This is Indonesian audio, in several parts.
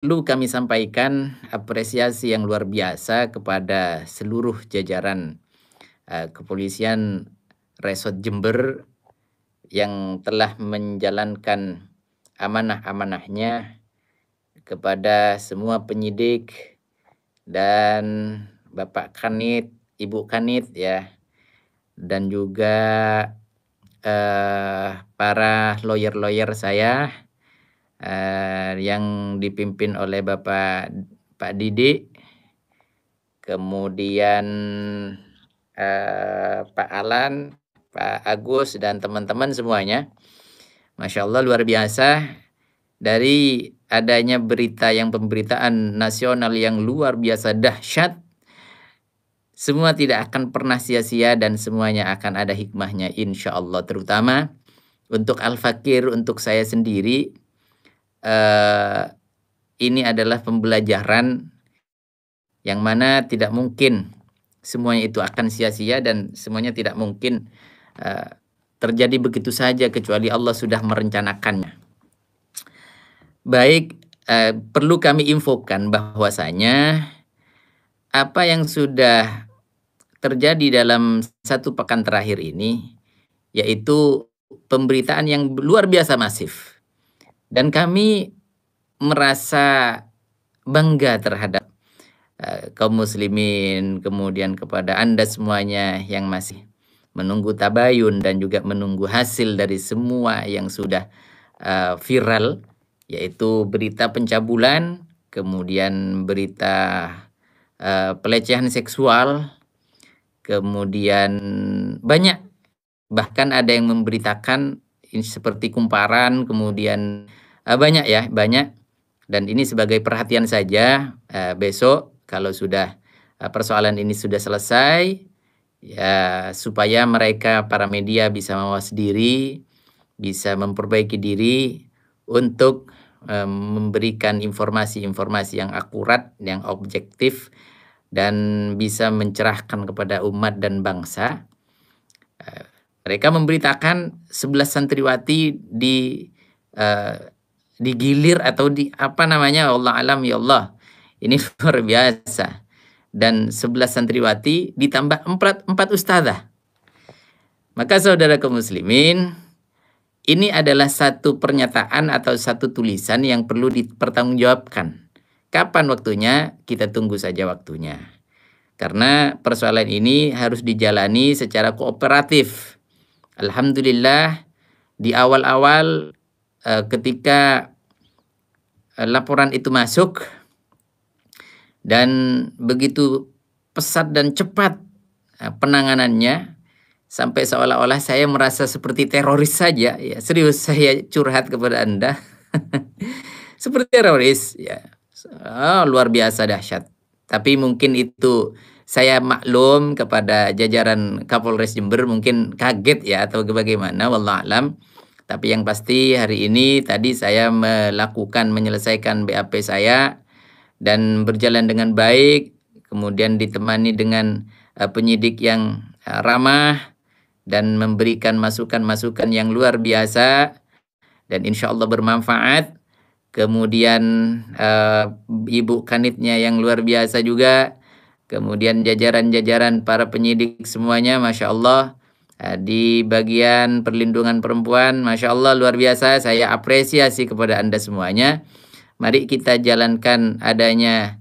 Perlu kami sampaikan apresiasi yang luar biasa kepada seluruh jajaran, kepolisian Resort Jember yang telah menjalankan amanah-amanahnya kepada semua penyidik dan Bapak Kanit, Ibu Kanit ya, dan juga, para lawyer-lawyer saya, yang dipimpin oleh Pak Didik. Kemudian, Pak Alan, Pak Agus, dan teman-teman semuanya. Masya Allah luar biasa, dari adanya pemberitaan nasional yang luar biasa dahsyat, semua tidak akan pernah sia-sia dan semuanya akan ada hikmahnya insya Allah. Terutama untuk Al-Fakir, untuk saya sendiri, eee, ini adalah pembelajaran yang mana tidak mungkin semuanya itu akan sia-sia dan semuanya tidak mungkin, eee, terjadi begitu saja kecuali Allah sudah merencanakannya. Baik, perlu kami infokan bahwasanya apa yang sudah terjadi dalam satu pekan terakhir ini, yaitu pemberitaan yang luar biasa masif dan kami merasa bangga terhadap kaum muslimin, kemudian kepada Anda semuanya yang masih menunggu tabayun dan juga menunggu hasil dari semua yang sudah, viral, yaitu berita pencabulan, kemudian berita, pelecehan seksual, kemudian banyak, bahkan ada yang memberitakan ini seperti kumparan, kemudian, banyak ya, banyak. Dan ini sebagai perhatian saja, besok kalau sudah, persoalan ini sudah selesai, ya supaya mereka para media bisa mawas diri, bisa memperbaiki diri untuk, memberikan informasi-informasi yang akurat, yang objektif, dan bisa mencerahkan kepada umat dan bangsa. Mereka memberitakan 11 santriwati eee, digilir atau apa namanya, wallahu alam ya Allah. Ini luar biasa. Dan 11 santriwati ditambah 4 ustadzah. Maka saudara kaum muslimin, ini adalah satu pernyataan atau satu tulisan yang perlu dipertanggungjawabkan. Kapan waktunya? Kita tunggu saja waktunya. Karena persoalan ini harus dijalani secara kooperatif. Alhamdulillah di awal-awal, ketika, laporan itu masuk dan begitu pesat dan cepat, penanganannya, sampai seolah-olah saya merasa seperti teroris saja ya, serius saya curhat kepada Anda. Seperti teroris ya, luar biasa dahsyat. Tapi mungkin itu saya maklum kepada jajaran Kapolres Jember mungkin kaget ya atau bagaimana wallahu alam. Tapi yang pasti hari ini tadi saya menyelesaikan BAP saya dan berjalan dengan baik, kemudian ditemani dengan, penyidik yang, ramah dan memberikan masukan-masukan yang luar biasa dan insya Allah bermanfaat. Kemudian, Ibu Kanitnya yang luar biasa juga, kemudian jajaran-jajaran para penyidik semuanya Masya Allah, di bagian perlindungan perempuan Masya Allah luar biasa, saya apresiasi kepada Anda semuanya. Mari kita jalankan adanya,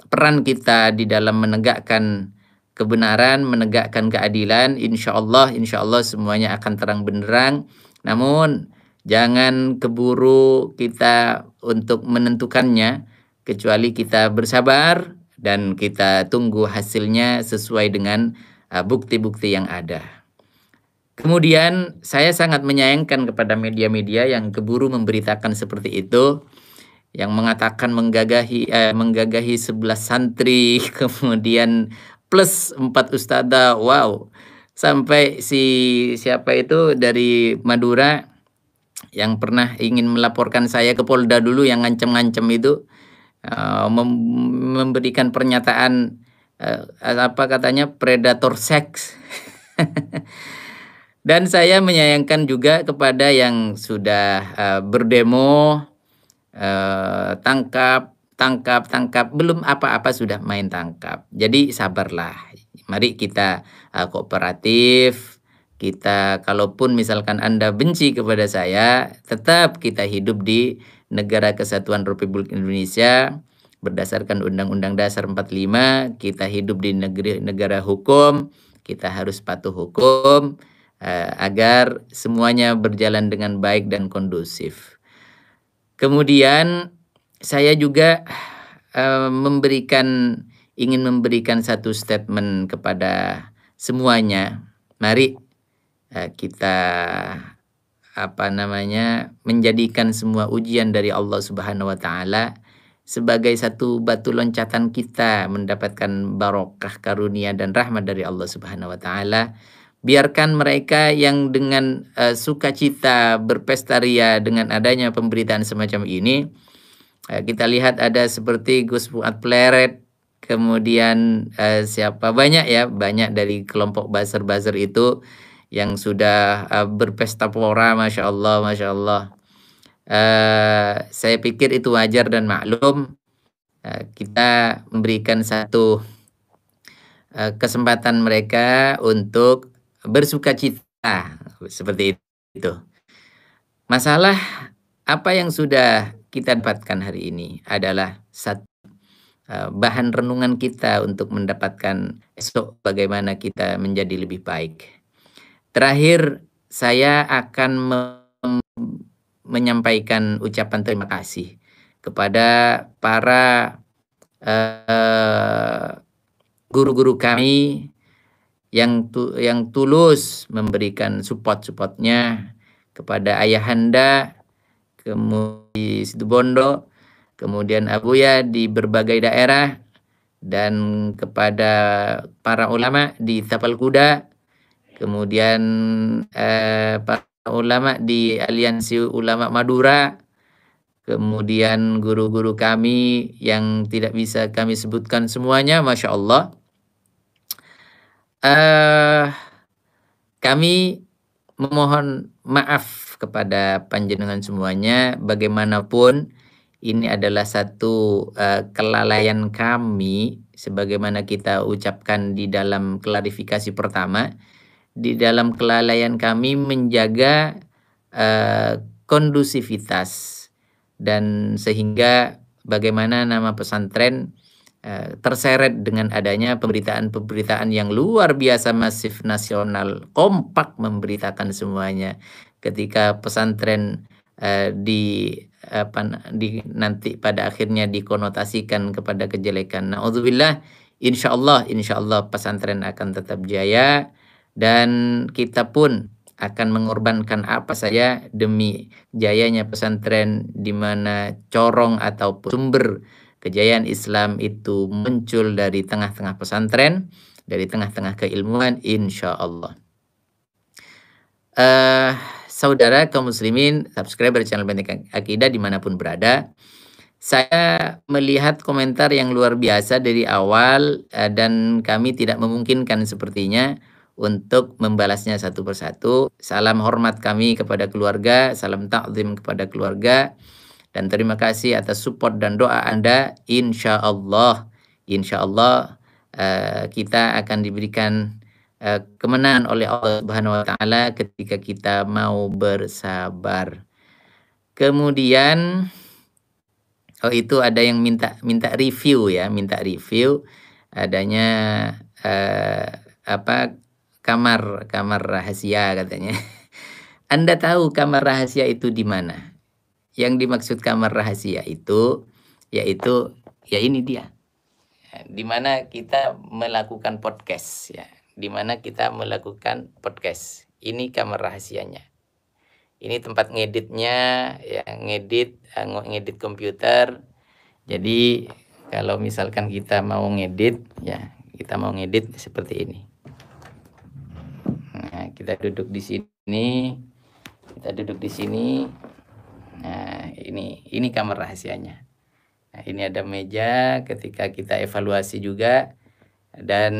peran kita di dalam menegakkan kebenaran, menegakkan keadilan, insya Allah semuanya akan terang benderang. Namun jangan keburu kita untuk menentukannya, kecuali kita bersabar dan kita tunggu hasilnya sesuai dengan, bukti-bukti yang ada. Kemudian saya sangat menyayangkan kepada media-media yang keburu memberitakan seperti itu, yang mengatakan menggagahi 11 santri, kemudian plus 4 ustadzah, wow. Sampai si siapa itu dari Madura yang pernah ingin melaporkan saya ke Polda dulu yang ngancem-ngancem itu, memberikan pernyataan, apa katanya, predator seks. Dan saya menyayangkan juga kepada yang sudah, berdemo, tangkap, tangkap, tangkap, belum apa-apa sudah main tangkap. Jadi sabarlah. Mari kita kooperatif. Kita kalaupun misalkan Anda benci kepada saya, tetap kita hidup di Negara Kesatuan Republik Indonesia berdasarkan Undang-Undang Dasar 45. Kita hidup di negara hukum, kita harus patuh hukum agar semuanya berjalan dengan baik dan kondusif. Kemudian saya juga ingin memberikan satu statement kepada semuanya. Mari kita menjadikan semua ujian dari Allah Subhanahu wa taala sebagai satu batu loncatan kita mendapatkan barokah, karunia dan rahmat dari Allah Subhanahu wa taala. Biarkan mereka yang dengan sukacita berpesta ria dengan adanya pemberitaan semacam ini. Kita lihat ada seperti Gus Fuad Pleret, kemudian banyak dari kelompok buzzer-buzzer itu yang sudah berpesta pora, Masya Allah, Masya Allah. Saya pikir itu wajar dan maklum. Kita memberikan satu kesempatan mereka untuk bersukacita seperti itu. Masalah apa yang sudah kita dapatkan hari ini adalah satu bahan renungan kita untuk mendapatkan esok bagaimana kita menjadi lebih baik. Terakhir, saya akan menyampaikan ucapan terima kasih kepada para guru-guru kami yang tulus memberikan support-supportnya kepada Ayahanda, kemudian di Situbondo, kemudian Abuya di berbagai daerah, dan kepada para ulama di Tapal Kuda, kemudian para ulama di Aliansi Ulama Madura, kemudian guru-guru kami yang tidak bisa kami sebutkan semuanya, Masya Allah. Kami memohon maaf kepada panjenengan semuanya. Bagaimanapun ini adalah satu kelalaian kami, sebagaimana kita ucapkan di dalam klarifikasi pertama. Di dalam kelalaian kami menjaga kondusivitas, dan sehingga bagaimana nama pesantren terseret dengan adanya pemberitaan-pemberitaan yang luar biasa masif nasional, kompak memberitakan semuanya. Ketika pesantren nanti pada akhirnya dikonotasikan kepada kejelekan. Na'udzubillah. Insya Allah pesantren akan tetap jaya, dan kita pun akan mengorbankan apa saja demi jayanya pesantren, di mana corong atau sumber kejayaan Islam itu muncul dari tengah-tengah pesantren, dari tengah-tengah keilmuan, insya Allah. Saudara kaum muslimin, subscriber channel Benteng Akidah dimanapun berada, saya melihat komentar yang luar biasa dari awal, dan kami tidak memungkinkan sepertinya untuk membalasnya satu persatu. Salam hormat kami kepada keluarga, salam takzim kepada keluarga, dan terima kasih atas support dan doa Anda. Insya Allah kita akan diberikan kemenangan oleh Allah Subhanahu wa taala ketika kita mau bersabar. Kemudian itu ada yang minta review ya, adanya kamar rahasia katanya. Anda tahu kamar rahasia itu di mana? Yang dimaksud kamar rahasia itu yaitu ini dia. Di mana kita melakukan podcast ya. Di mana kita melakukan podcast. Ini kamar rahasianya. Ini tempat ngeditnya ya, ngedit komputer. Jadi kalau misalkan kita mau ngedit ya, kita mau ngedit seperti ini. Nah, kita duduk di sini. Nah, ini kamar rahasianya. Nah, ini ada meja ketika kita evaluasi juga, dan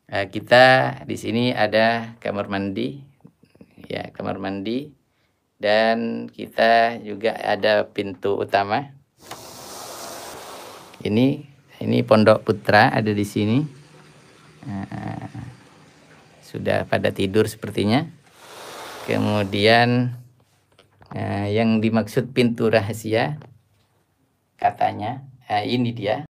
kita di sini ada kamar mandi. Ya, kamar mandi. Dan kita juga ada pintu utama. Ini Pondok Putra ada di sini. Sudah pada tidur sepertinya. Kemudian yang dimaksud pintu rahasia katanya, ini dia.